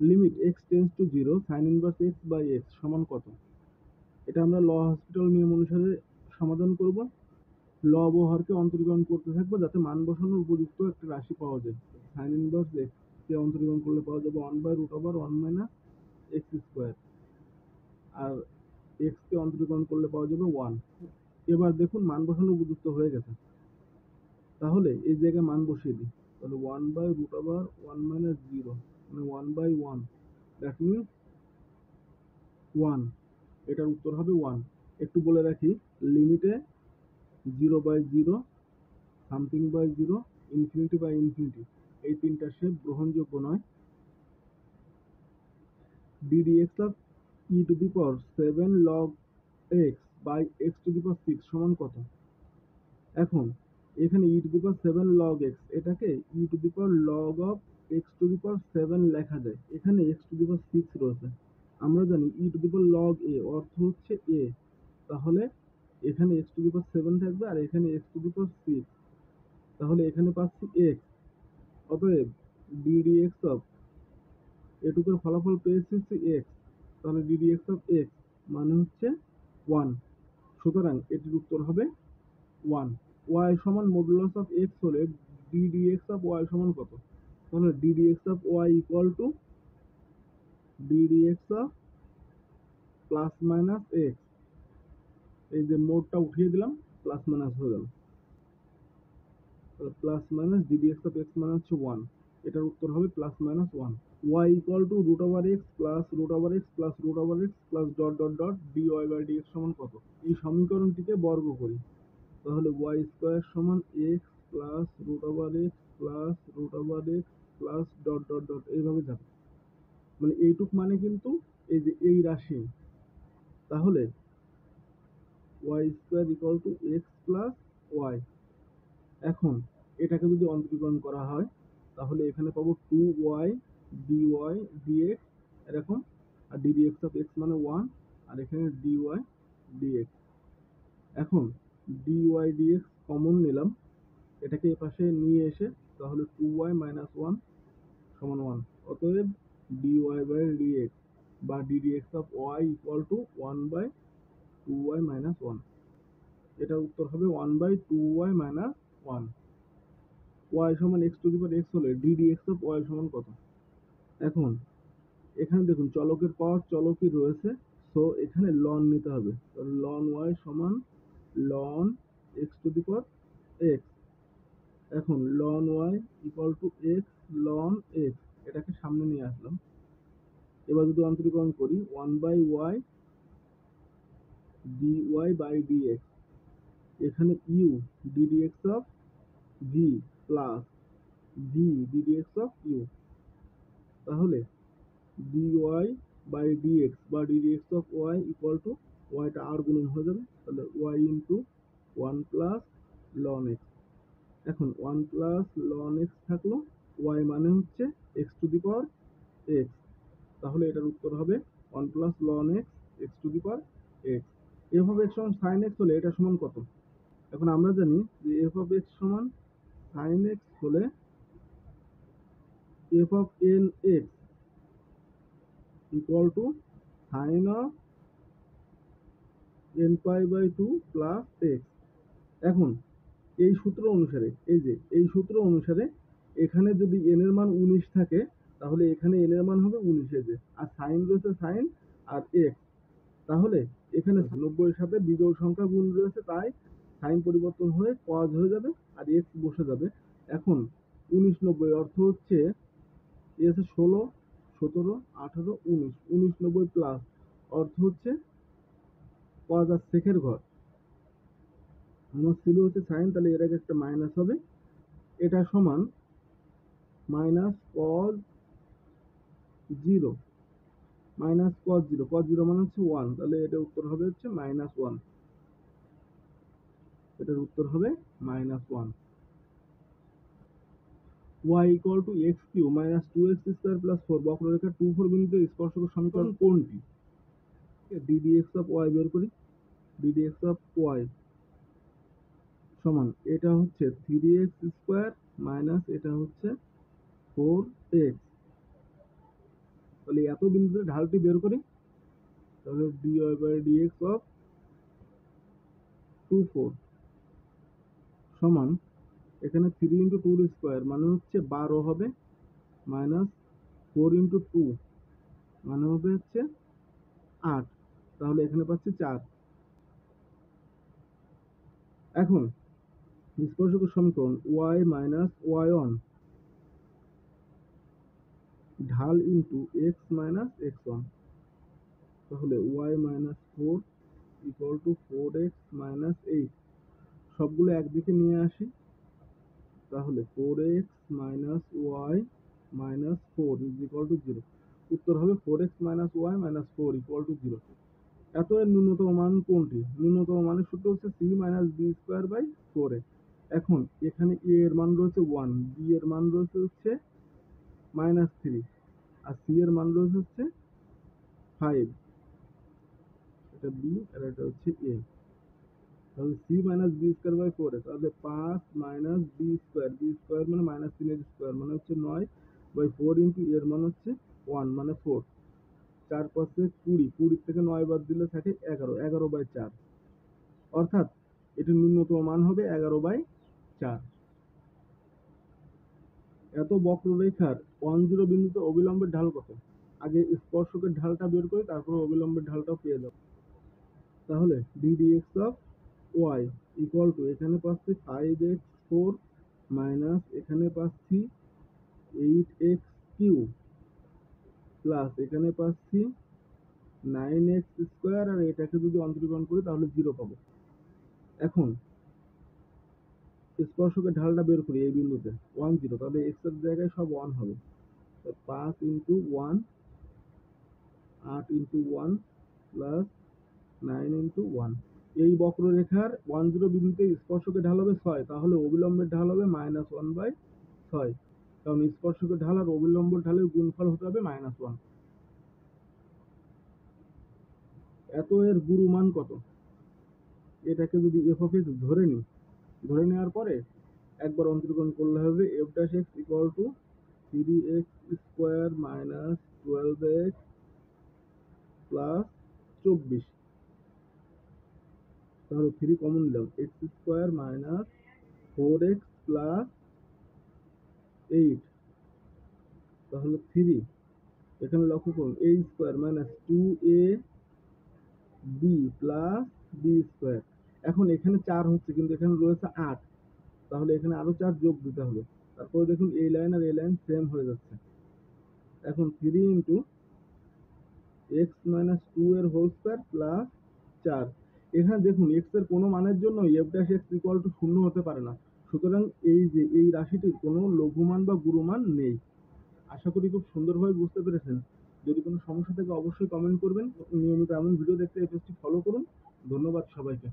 Limit x tends to zero sine inverse x by x সমান কত? এটা আমরা ল হসপিটাল নিয়ম অনুসারে সমাধান করব। লব ও হরকে অন্তরীকরণ করতে থাকবো যাতে মান বসানোর উপযুক্ত একটা রাশি পাওয়া যায়। সাইন ইনভার্স এক্স কে অন্তরীকরণ করলে পাওয়া যাবে 1/√1 - এক্স স্কোয়ার, আর এক্স কে অন্তরীকরণ করলে পাওয়া যাবে 1। এবার দেখুন মান বসানোর উপযুক্ত হয়ে গেছে, তাহলে এই জায়গায় মান বসিয়ে দিই। তাহলে 1/√1 - 0 মানে 1/1, দ্যাট মিনস 1। এটার উত্তর হবে 1। একটু বলে রাখি, লিমিটে 0/0, something by zero, infinity by infinity, এই তিনটা শেপ গ্রহণযোগ্য নয়। ddx of e⁻7 log x by x⁶ সমান কত? এখন এখানে e⁻7 log x, এটাকে e log of x⁻7 লেখা যায়। এখানে x⁶ রয়েছে, আমরা জানি e log a অর্থ হচ্ছে a, তাহলে এখানে x⁶ থাকবে আর এখানে x⁶, তাহলে এখানে পাচ্ছি x। অতএব ddx অফ এটুকুর ফলাফল পেয়েছি হচ্ছে x, তাহলে ddx অফ x মানে হচ্ছে 1। সুতরাং এটির উত্তর হবে 1। y সমান মডুলাস অফ x হলে ddx অফ y সমান কত? তাহলে ddx of y equal two ddx of plus minus x, এই যে মোডটা উঠিয়ে দিলাম, প্লাস মাইনাস হয়ে গেল, plus minus ddx of x মানে হচ্ছে 1। এটার উত্তর হবে plus minus 1। y equal to √x plus √x plus √x plus dot dot dot dy/dx সমান কত? এই সমীকরণটিকে বর্গ করি, তাহলে y স্কোয়ার সমান x plus √x plus √x plus dot dot dot এইভাবে যাবে, মানে এইটুক মানে কিন্তু এই যে এই রাশি। তাহলে y square equal to x plus y। এখন এটাকে যদি অন্তরীকরণ করা হয় তাহলে এখানে পাবো 2y dy dx এরকম, আর ddx অফ x মানে 1, আর এখানে dy dx। এখন dy dx কমন নিলাম, এটাকে এই পাশে নিয়ে এসে তাহলে 2y - 1 সমান 1। অতএব dy/dx বা ddx of y equal two 1/2y - 1। এটার উত্তর হবে 1/2y - 1। y সমান x⁻x হলে ddx অফ y সমান কত? এখন এখানে দেখুন চলকের পাওয়ার চলকই রয়েছে, সো এখানে লন নিতে হবে। তাহলে লন y সমান লন x⁻x। এখন লন y ইকুয়াল টু x লন x, এটাকে সামনে নিয়ে আসলাম। এবার যদি অন্তরীকরণ করি 1/y dy/dx, এখানে u ddx of v plus v ddx of u, তাহলে dy/dx বা ddx of y equal to yটা আর গুণন হয়ে যাবে, তাহলে y ইন্টু 1 প্লাস লন x। এখন 1 প্লাস লন x থাকলো, y মানে হচ্ছে x⁻x, তাহলে এটার উত্তর হবে 1 প্লাস লন x x⁻x। f of x সমান sin x হলে এটা সমান কত? এখন আমরা জানি যে f of x সমান sin x হলে f of nx equal to sin of nπ/2 plus x। এখন এই সূত্র অনুসারে, এই সূত্র অনুসারে এখানে যদি n এর মান 19 থাকে তাহলে এখানে n এর মান হবে 19, এই যে, আর সাইন রয়েছে সাইন আর x, তাহলে এখানে 90 এর সাথে বিজোড় সংখ্যা গুণ রয়েছে, তাই সাইন পরিবর্তন হয়ে cos হয়ে যাবে আর x বসে যাবে। এখন 19 90 অর্থ হচ্ছে এই আছে 16 17 18 19, 19 90 প্লাস অর্থ হচ্ছে cos আর sec এর ঘর, আমার ছিল হচ্ছে সাইন, তাহলে এর আগে একটা মাইনাস হবে, এটা সমান মাইনাস cos 0 মাইনাস cos 0 মানে হচ্ছে 1, তাহলে এটা উত্তর হবে হচ্ছে -1। এটার উত্তর হবে -1। y equal two x³ - 2x² + 4 বক্ররেখা 2 4 বিন্দুতে স্পর্শক সমীকরণ কোনটি? ddx অফ y বের করি, ddx অফ y সমান এটা হচ্ছে 3x² মাইনাস এটা হচ্ছে 4x তাহলে এত বিন্দুতে ঢালটি বের করি, তাহলে dy/dx অফ 2 4 সমান এখানে 3 ইন্টু 2 স্কোয়ার মানে হচ্ছে 12 হবে, মাইনাস 4 ইন্টু 2 মানে হবে হচ্ছে 8, তাহলে এখানে পাচ্ছি 4। এখন স্পর্শকের সমীকরণ y মাইনাস y1 ঢাল ইন্টু x মাইনাস x1, তাহলে y minus 4 equal to 4x minus 8, সবগুলো একদিকে নিয়ে আসি, তাহলে 4x minus y minus 4 is equal to 0। উত্তর হবে 4x minus y minus 4 equal to 0। এত এর ন্যূনতম মান কোনটি? ন্যূনতম মানের সূত্র হচ্ছে c minus b square by 4a। এখন এখানে a এর মান রয়েছে 1, b এর মান রয়েছে হচ্ছে -3, আর c এর মান রয়েছে হচ্ছে 5। এটা b আর এটা হচ্ছে a। তাহলে c minus b square by 4a, তাহলে 5 মাইনাস b স্কোয়ার মানে -3 এর স্কোয়ার মানে হচ্ছে 9 বাই 4 ইন্টু এর মান হচ্ছে 1 মানে 4। 4 5 20, 20 থেকে 9 বাদ দিলে থাকে 11, 11/4, অর্থাৎ এটির ন্যূনতম মান হবে 11/4। এত বক্ররেখার 10 বিন্দুতে অবিলম্বের ঢাল কত? আগে স্পর্শকের ঢালটা বের করে তারপর অবিলম্বের ঢালটাও পেয়ে যাব। তাহলে ddx of y equal two এখানে পাচ্ছি 5x4 মাইনাস এখানে পাচ্ছি 8x কিউব প্লাস এখানে পাচ্ছি 9x স্কোয়ার, আর এটাকে যদি অন্তরীকরণ করি তাহলে 0 পাবো। এখন স্পর্শকের ঢালটা বের করি এই বিন্দুতে 1 0, তাহলে x এর জায়গায় সব 1 হবে, 5 ইন্টু 1 8 ইন্টু 1 প্লাস 9 ইন্টু 1। এই বক্ররেখার 10 বিন্দুতে স্পর্শকের ঢাল হবে 6, তাহলে অবিলম্বের ঢাল হবে -1/6, কারণ স্পর্শকের ঢাল আর অবিলম্ব ঢালের গুণফল হতে হবে -1। এত এর গুরু মান কত? এটাকে যদি f of x ধরে নিই, ধরে নেওয়ার পরে একবার অন্তরীকরণ করলে হবে f dash x equal to 3x square minus 12x plus 24, তাহলে 3 কমন নিলাম, x square minus 4x plus 8, তাহলে 3, এখানে লক্ষ্য করুন a square minus 2ab plus b square. এখন এখানে 4 হচ্ছে কিন্তু এখানে রয়েছে 8, তাহলে এখানে আরো 4 যোগ দিতে হবে। তারপরে দেখুন এই লাইন আর এই লাইন সেম হয়ে যাচ্ছে। এখন 3 ইন্টু x মাইনাস 2 এর হোল স্কোয়ার প্লাস 4। এখানে দেখুন x এর কোনো মানের জন্য f dash x equal to 0 হতে পারে না, সুতরাং এই যে এই রাশিটির কোনো লঘুমান বা গুরুমান নেই। আশা করি খুব সুন্দরভাবে বুঝতে পেরেছেন। যদি কোনো সমস্যা থাকে অবশ্যই কমেন্ট করবেন। নিয়মিত এমন ভিডিও দেখতে এই পেজটি ফলো করুন। ধন্যবাদ সবাইকে।